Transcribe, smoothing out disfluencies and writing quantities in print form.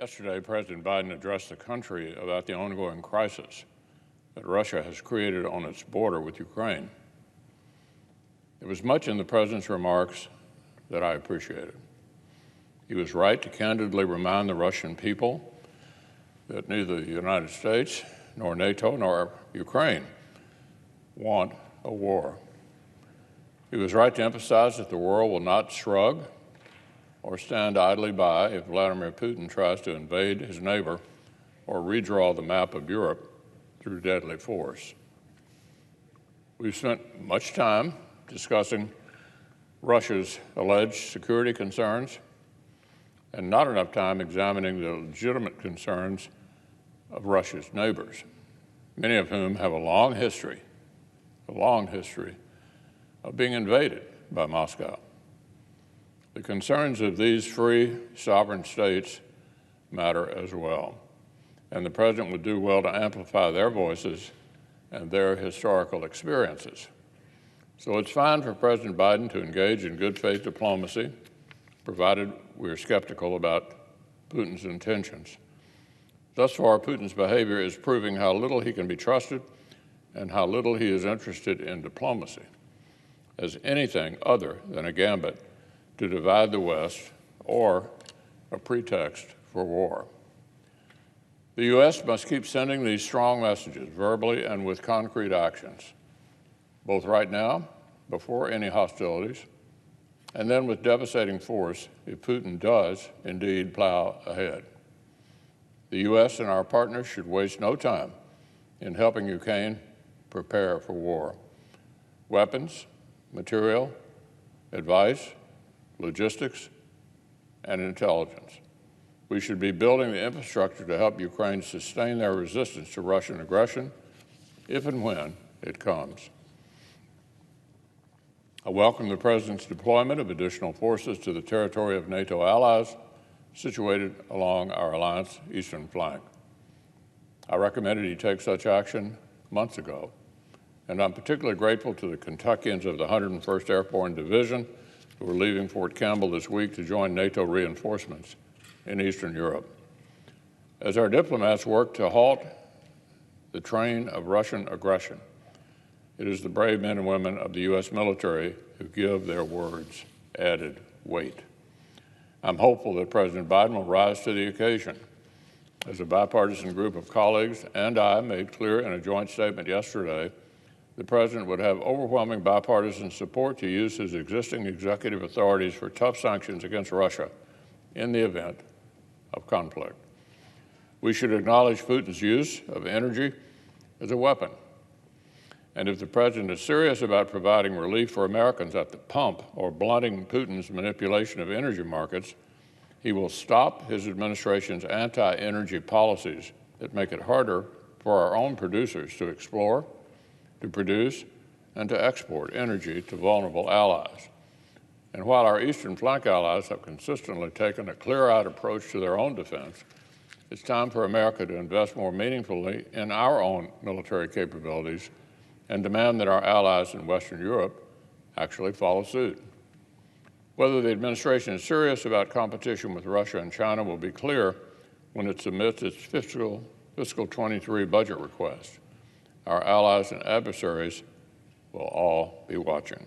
Yesterday, President Biden addressed the country about the ongoing crisis that Russia has created on its border with Ukraine. There was much in the president's remarks that I appreciated. He was right to candidly remind the Russian people that neither the United States, nor NATO, nor Ukraine want a war. He was right to emphasize that the world will not shrug or stand idly by if Vladimir Putin tries to invade his neighbor or redraw the map of Europe through deadly force. We've spent much time discussing Russia's alleged security concerns and not enough time examining the legitimate concerns of Russia's neighbors, many of whom have a long history of being invaded by Moscow. The concerns of these free, sovereign states matter as well, and the President would do well to amplify their voices and their historical experiences. So it's fine for President Biden to engage in good faith diplomacy, provided we're skeptical about Putin's intentions. Thus far, Putin's behavior is proving how little he can be trusted and how little he is interested in diplomacy as anything other than a gambit to divide the West or a pretext for war. The U.S. must keep sending these strong messages, verbally and with concrete actions, both right now, before any hostilities, and then with devastating force if Putin does indeed plow ahead. The U.S. and our partners should waste no time in helping Ukraine prepare for war. Weapons, material, advice, logistics, and intelligence. We should be building the infrastructure to help Ukraine sustain their resistance to Russian aggression if and when it comes. I welcome the President's deployment of additional forces to the territory of NATO allies situated along our alliance eastern flank. I recommended he take such action months ago, and I'm particularly grateful to the Kentuckians of the 101st Airborne Division who are leaving Fort Campbell this week to join NATO reinforcements in Eastern Europe. As our diplomats work to halt the train of Russian aggression, it is the brave men and women of the U.S. military who give their words added weight. I'm hopeful that President Biden will rise to the occasion. As a bipartisan group of colleagues and I made clear in a joint statement yesterday, the President would have overwhelming bipartisan support to use his existing executive authorities for tough sanctions against Russia in the event of conflict. We should acknowledge Putin's use of energy as a weapon. And if the President is serious about providing relief for Americans at the pump or blunting Putin's manipulation of energy markets, he will stop his administration's anti-energy policies that make it harder for our own producers to explore, to produce, and to export energy to vulnerable allies. And while our eastern flank allies have consistently taken a clear-eyed approach to their own defense, it's time for America to invest more meaningfully in our own military capabilities and demand that our allies in Western Europe actually follow suit. Whether the administration is serious about competition with Russia and China will be clear when it submits its fiscal 23 budget request. Our allies and adversaries will all be watching.